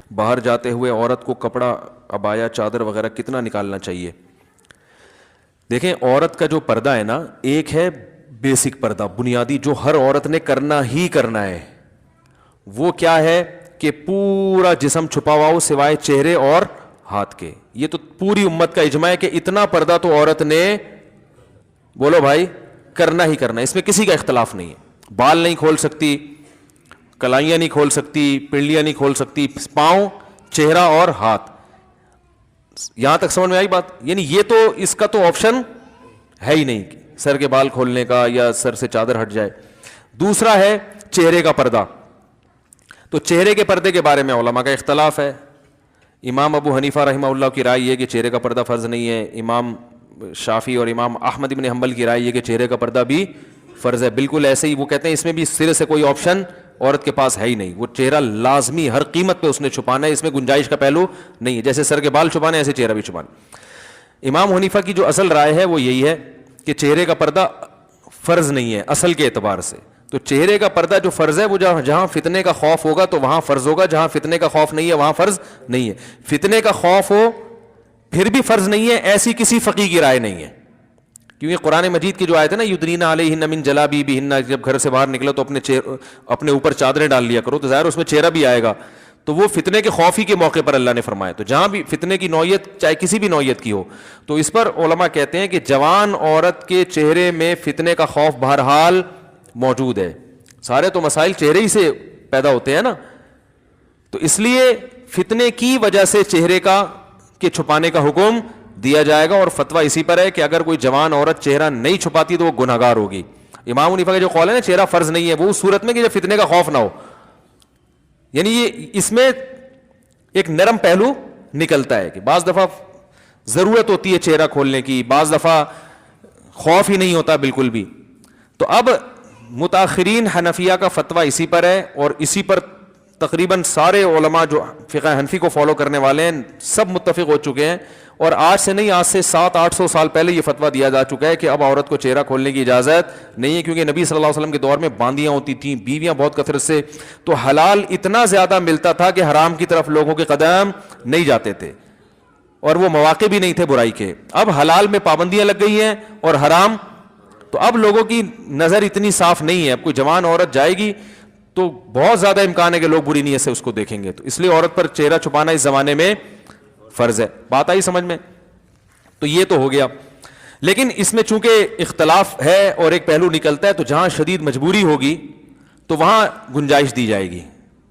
باہر جاتے ہوئے عورت کو کپڑا عبایا چادر وغیرہ کتنا نکالنا چاہیے؟ دیکھیں عورت کا جو پردہ ہے نا، ایک ہے بیسک پردہ بنیادی جو ہر عورت نے کرنا ہی کرنا ہے، وہ کیا ہے کہ پورا جسم چھپا ہوا ہو سوائے چہرے اور ہاتھ کے. یہ تو پوری امت کا اجماع ہے کہ اتنا پردہ تو عورت نے، بولو بھائی، کرنا ہی کرنا ہے، اس میں کسی کا اختلاف نہیں ہے. بال نہیں کھول سکتی، کلائیاں نہیں کھول سکتی، پنڈلیاں نہیں کھول سکتی، پاؤں، چہرہ اور ہاتھ. یہاں تک سمجھ میں آئی بات؟ یعنی یہ تو اس کا تو آپشن ہے ہی نہیں سر کے بال کھولنے کا یا سر سے چادر ہٹ جائے. دوسرا ہے چہرے کا پردہ. تو چہرے کے پردے کے بارے میں علماء کا اختلاف ہے. امام ابو حنیفہ رحمہ اللہ کی رائے یہ کہ چہرے کا پردہ فرض نہیں ہے. امام شافعی اور امام احمد بن حنبل کی رائے یہ کہ چہرے کا پردہ بھی فرض ہے. بالکل ایسے ہی وہ کہتے ہیں اس میں بھی سرے سے کوئی آپشن عورت کے پاس ہے ہی نہیں، وہ چہرہ لازمی ہر قیمت پہ اس نے چھپانا ہے، اس میں گنجائش کا پہلو نہیں ہے. جیسے سر کے بال چھپانے ایسے چہرہ بھی چھپانا. امام حنیفہ کی جو اصل رائے ہے وہ یہی ہے کہ چہرے کا پردہ فرض نہیں ہے اصل کے اعتبار سے. تو چہرے کا پردہ جو فرض ہے وہ جہاں فتنے کا خوف ہوگا تو وہاں فرض ہوگا، جہاں فتنے کا خوف نہیں ہے وہاں فرض نہیں ہے. فتنے کا خوف ہو پھر بھی فرض نہیں ہے، ایسی کسی فقیہ کی رائے نہیں ہے. کیونکہ قرآن مجید کی جو آیت ہے نا، یدنین علیہن من جلابیبہن، جب گھر سے باہر نکلو تو اپنے اوپر چادریں ڈال لیا کرو، تو ظاہر اس میں چہرہ بھی آئے گا. تو وہ فتنے کے خوف ہی کے موقع پر اللہ نے فرمایا. تو جہاں بھی فتنے کی نوعیت چاہے کسی بھی نوعیت کی ہو، تو اس پر علماء کہتے ہیں کہ جوان عورت کے چہرے میں فتنے کا خوف بہرحال موجود ہے. سارے تو مسائل چہرے ہی سے پیدا ہوتے ہیں نا، تو اس لیے فتنے کی وجہ سے چہرے کے چھپانے کا حکم دیا جائے گا. اور فتویٰ اسی پر ہے کہ اگر کوئی جوان عورت چہرہ نہیں چھپاتی تو وہ گنہگار گار ہوگی. امام حنیفہ کا جو قول ہے نا چہرہ فرض نہیں ہے، وہ اس صورت میں کہ جب فتنے کا خوف نہ ہو. یعنی یہ اس میں ایک نرم پہلو نکلتا ہے کہ بعض دفعہ ضرورت ہوتی ہے چہرہ کھولنے کی، بعض دفعہ خوف ہی نہیں ہوتا بالکل بھی. تو اب متاخرین حنفیہ کا فتویٰ اسی پر ہے، اور اسی پر تقریباً سارے علماء جو فقہ حنفی کو فالو کرنے والے ہیں سب متفق ہو چکے ہیں. اور آج سے نہیں، آج سے 700-800 سال پہلے یہ فتویٰ دیا جا چکا ہے کہ اب عورت کو چہرہ کھولنے کی اجازت نہیں ہے. کیونکہ نبی صلی اللہ علیہ وسلم کے دور میں باندیاں ہوتی تھیں، بیویاں بہت کثرت سے، تو حلال اتنا زیادہ ملتا تھا کہ حرام کی طرف لوگوں کے قدم نہیں جاتے تھے، اور وہ مواقع بھی نہیں تھے برائی کے. اب حلال میں پابندیاں لگ گئی ہیں اور حرام، تو اب لوگوں کی نظر اتنی صاف نہیں ہے. اب کوئی جوان عورت جائے گی تو بہت زیادہ امکان ہے کہ لوگ بری نیت سے اس کو دیکھیں گے. تو اس لیے عورت پر چہرہ چھپانا اس زمانے میں فرض ہے. بات آئی سمجھ میں؟ تو یہ تو ہو گیا. لیکن اس میں چونکہ اختلاف ہے اور ایک پہلو نکلتا ہے، تو جہاں شدید مجبوری ہوگی تو وہاں گنجائش دی جائے گی.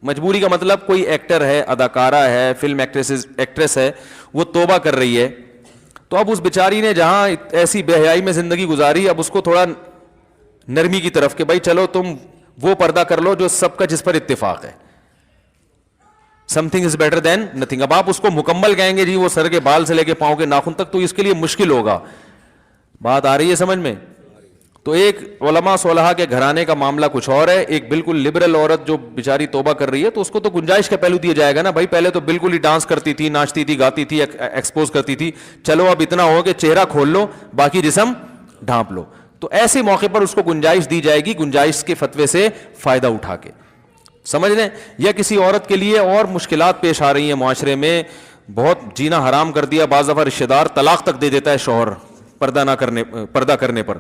مجبوری کا مطلب کوئی ایکٹر ہے، اداکارہ ہے، فلم ایکٹریس ہے، وہ توبہ کر رہی ہے، تو اب اس بیچاری نے جہاں ایسی بے حیائی میں زندگی گزاری، اب اس کو تھوڑا نرمی کی طرف کہ بھائی چلو تم وہ پردہ کر لو جو سب کا جس پر اتفاق ہے. Some thing is better than nothing. اب آپ اس کو مکمل کہیں گے جی وہ سر کے بال سے لے کے پاؤں کے ناخن تک، تو اس کے لیے مشکل ہوگا. بات آ رہی ہے سمجھ میں؟ تو ایک علماء صلحاء کے گھرانے کا معاملہ کچھ اور ہے، ایک بالکل لبرل عورت جو بیچاری توبہ کر رہی ہے، تو اس کو تو گنجائش کا پہلو دیا جائے گا نا. بھائی پہلے تو بالکل ہی ڈانس کرتی تھی، ناچتی تھی، گاتی تھی، ایکسپوز کرتی تھی، چلو اب اتنا ہو کہ چہرہ کھول لو، باقی جسم ڈھانپ لو. تو ایسے موقع پر اس کو گنجائش دی جائے گی، گنجائش کے فتوے سے فائدہ اٹھا کے. سمجھ لیں؟ یا کسی عورت کے لیے اور مشکلات پیش آ رہی ہیں معاشرے میں، بہت جینا حرام کر دیا، بعض دفعہ رشتہ دار طلاق تک دے دیتا ہے شوہر پردہ کرنے پر.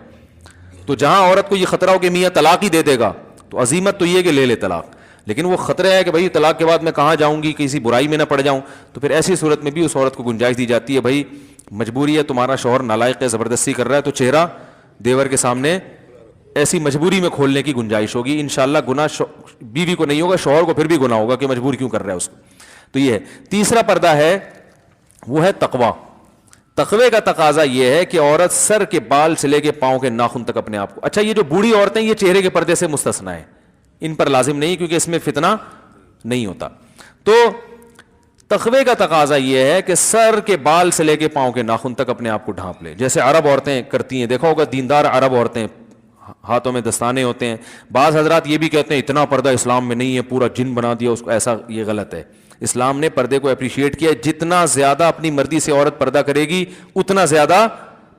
تو جہاں عورت کو یہ خطرہ ہو کہ میاں طلاق ہی دے دے گا، تو عزیمت تو یہ کہ لے لے طلاق. لیکن وہ خطرہ ہے کہ بھائی طلاق کے بعد میں کہاں جاؤں گی، کسی برائی میں نہ پڑ جاؤں. تو پھر ایسی صورت میں بھی اس عورت کو گنجائش دی جاتی ہے، بھائی مجبوری ہے، تمہارا شوہر نالائق ہے، زبردستی کر رہا ہے، تو چہرہ دیور کے سامنے ایسی مجبوری میں کھولنے کی گنجائش ہوگی. انشاءاللہ گناہ بیوی کو نہیں ہوگا، شوہر کو پھر بھی گناہ ہوگا کہ مجبور کیوں کر رہا ہے اس کو. تو یہ ہے. تیسرا پردہ ہے وہ ہے تقوی. تقوی کا تقاضا یہ ہے کہ عورت سر کے بال سے لے کے پاؤں کے ناخن تک اپنے آپ کو. اچھا یہ جو بوڑھی عورتیں یہ چہرے کے پردے سے مستثنا ہے، ان پر لازم نہیں کیونکہ اس میں فتنہ نہیں ہوتا. تو تقوی کا تقاضا یہ ہے کہ سر کے بال سے لے کے پاؤں کے ناخن تک اپنے آپ کو ڈھانپ لے، جیسے عرب عورتیں کرتی ہیں. دیکھا ہوگا دیندار عرب عورتیں، ہاتھوں میں دستانے ہوتے ہیں. بعض حضرات یہ بھی کہتے ہیں اتنا پردہ اسلام میں نہیں ہے، پورا جن بنا دیا اس کو، ایسا یہ غلط ہے. اسلام نے پردے کو اپریشیٹ کیا ہے. جتنا زیادہ اپنی مرضی سے عورت پردہ کرے گی اتنا زیادہ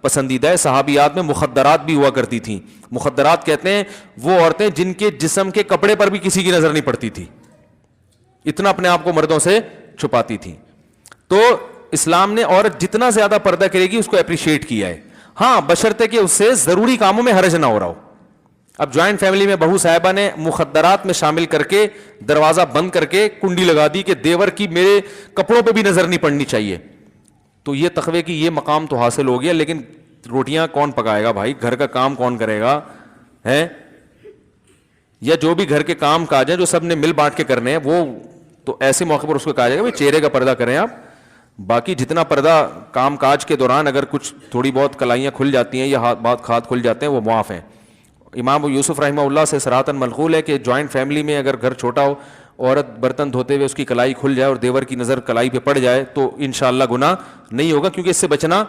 پسندیدہ ہے. صحابیات میں مخدرات بھی ہوا کرتی تھیں. مخدرات کہتے ہیں وہ عورتیں جن کے جسم کے کپڑے پر بھی کسی کی نظر نہیں پڑتی تھی, اتنا اپنے آپ کو مردوں سے چھپاتی تھی. تو اسلام نے عورت جتنا زیادہ پردہ کرے گی اس کو اپریشیٹ کیا ہے. ہاں بشرطے کہ اس سے ضروری کاموں میں حرج نہ ہو رہا ہو. اب جوائنٹ فیملی میں بہو صاحبہ نے مخدرات میں شامل کر کے دروازہ بند کر کے کنڈی لگا دی کہ دیور کی میرے کپڑوں پہ بھی نظر نہیں پڑنی چاہیے, تو یہ تقوی کی یہ مقام تو حاصل ہو گیا, لیکن روٹیاں کون پکائے گا بھائی, گھر کا کام کون کرے گا ہے, یا جو بھی گھر کے کام کاج ہیں جو سب نے مل بانٹ کے کرنے ہیں وہ تو ایسے موقع پر اس کو کہا جائے گا بھائی چہرے کا پردہ کریں آپ. باقی جتنا پردہ کام کاج کے دوران اگر کچھ تھوڑی بہت کلائیاں کھل جاتی ہیں یا ہاتھ بات کھات کھل جاتے ہیں وہ معاف ہیں. امام یوسف رحمہ اللہ سے صراحتاً منقول ہے کہ جوائنٹ فیملی میں اگر گھر چھوٹا ہو, عورت برتن دھوتے ہوئے اس کی کلائی کھل جائے اور دیور کی نظر کلائی پہ پڑ جائے تو انشاءاللہ گناہ نہیں ہوگا, کیونکہ اس سے بچنا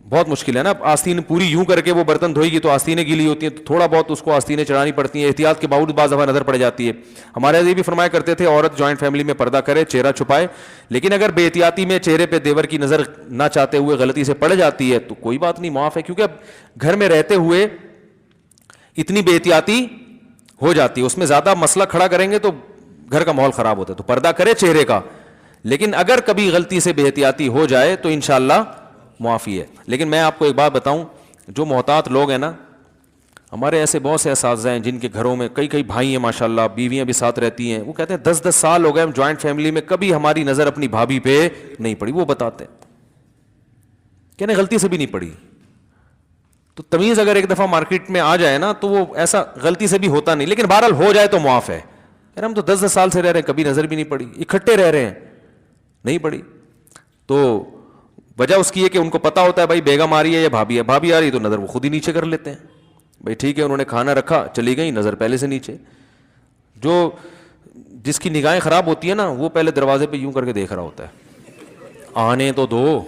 بہت مشکل ہے نا. آستین پوری یوں کر کے وہ برتن دھوئے گی تو آستینیں گیلی ہوتی ہیں, تو تھوڑا بہت اس کو آستینیں چڑھانی پڑتی ہیں, احتیاط کے باوجود بعض دفعہ نظر پڑ جاتی ہے. ہمارے یہ بھی فرمایا کرتے تھے عورت جوائنٹ فیملی میں پردہ کرے, چہرہ چھپائے, لیکن اگر بے احتیاطی میں چہرے پہ دیور کی نظر نہ چاہتے ہوئے غلطی سے پڑ جاتی ہے تو کوئی بات نہیں, معاف ہے. کیونکہ اب گھر میں رہتے ہوئے اتنی بے احتیاطی ہو جاتی ہے, اس میں زیادہ مسئلہ کھڑا کریں گے تو گھر کا ماحول خراب ہوتا ہے. تو پردہ کرے چہرے کا, لیکن اگر کبھی غلطی سے بے احتیاطی ہو جائے تو انشاءاللہ معافی ہے. لیکن میں آپ کو ایک بات بتاؤں, جو محتاط لوگ ہیں نا, ہمارے ایسے بہت سے اساتذہ ہیں جن کے گھروں میں کئی بھائی ہیں ماشاءاللہ, بیویاں بھی ساتھ رہتی ہیں, وہ کہتے ہیں 10 سال ہو گئے ہم جوائنٹ فیملی میں کبھی ہماری نظر اپنی بھابھی پہ نہیں پڑی. وہ بتاتے ہیں کہنے غلطی سے بھی نہیں پڑی. تو تمیز اگر ایک دفعہ مارکیٹ میں آ جائے نا تو وہ ایسا غلطی سے بھی ہوتا نہیں, لیکن بہرحال ہو جائے تو معاف ہے. یار ہم تو 10 سال سے رہ رہے ہیں کبھی نظر بھی نہیں پڑی, اکٹھے رہ رہے ہیں نہیں پڑی. تو وجہ اس کی ہے کہ ان کو پتا ہوتا ہے بھائی بیگم آ رہی ہے یا بھابھی ہے, بھابھی آ رہی ہے تو نظر وہ خود ہی نیچے کر لیتے ہیں. بھائی ٹھیک ہے انہوں نے کھانا رکھا چلی گئی, نظر پہلے سے نیچے. جو جس کی نگاہیں خراب ہوتی ہیں نا وہ پہلے دروازے پہ یوں کر کے دیکھ رہا ہوتا ہے, آنے تو دو,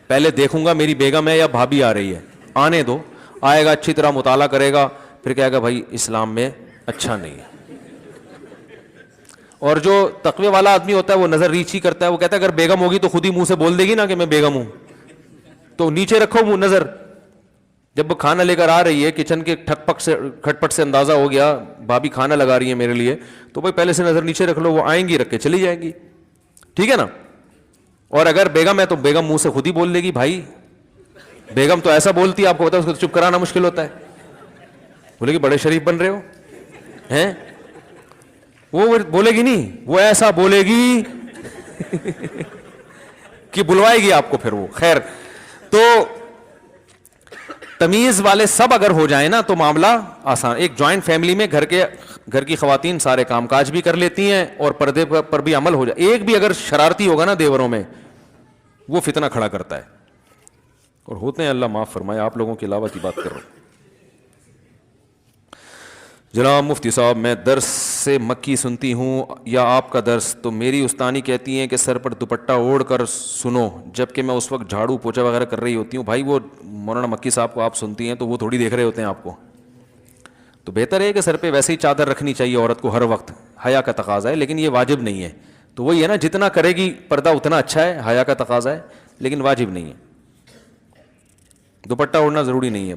پہلے دیکھوں گا میری بیگم ہے یا بھابھی آ رہی ہے, آنے دو. آئے گا اچھی طرح مطالعہ کرے گا, پھر کہے گا بھائی اسلام میں اچھا نہیں ہے. اور جو تقوی والا آدمی ہوتا ہے وہ نظر ریچ ہی کرتا ہے, وہ کہتا ہے اگر بیگم ہوگی تو خود ہی منہ سے بول دے گی نا کہ میں بیگم ہوں, تو نیچے رکھو منہ نظر. جب وہ کھانا لے کر آ رہی ہے کچن کے کھٹ پٹ سے اندازہ ہو گیا بھابھی کھانا لگا رہی ہے میرے لیے, تو بھائی پہلے سے نظر نیچے رکھ لو, وہ آئیں گی رکھ کے چلی جائیں گی, ٹھیک ہے نا. اور اگر بیگم ہے تو بیگم منہ سے خود ہی بول دے گی. بھائی بیگم تو ایسا بولتی ہے, آپ کو پتا ہے اس کو چپ کرانا مشکل ہوتا ہے. بولے کہ بڑے شریف بن رہے ہو ہیں, وہ بولے گی نہیں, وہ ایسا بولے گی کہ بلوائے گی آپ کو پھر وہ. خیر, تو تمیز والے سب اگر ہو جائیں نا تو معاملہ آسان. ایک جوائنٹ فیملی میں گھر کی خواتین سارے کام کاج بھی کر لیتی ہیں اور پردے پر بھی عمل ہو جائے. ایک بھی اگر شرارتی ہوگا نا دیوروں میں وہ فتنہ کھڑا کرتا ہے, اور ہوتے ہیں, اللہ معاف فرمائے, آپ لوگوں کے علاوہ کی بات کر رہا ہوں. جناب مفتی صاحب میں درس سے مکی سنتی ہوں یا آپ کا درس, تو میری استانی کہتی ہیں کہ سر پر دوپٹہ اوڑھ کر سنو, جبکہ میں اس وقت جھاڑو پوچھا وغیرہ کر رہی ہوتی ہوں. بھائی وہ مولانا مکی صاحب کو آپ سنتی ہیں تو وہ تھوڑی دیکھ رہے ہوتے ہیں آپ کو, تو بہتر ہے کہ سر پہ ویسے ہی چادر رکھنی چاہیے عورت کو ہر وقت, حیا کا تقاضا ہے, لیکن یہ واجب نہیں ہے. تو وہی ہے نا, جتنا کرے گی پردہ اتنا اچھا ہے, حیا کا تقاضا ہے لیکن واجب نہیں ہے. دوپٹہ اوڑھنا ضروری نہیں ہے.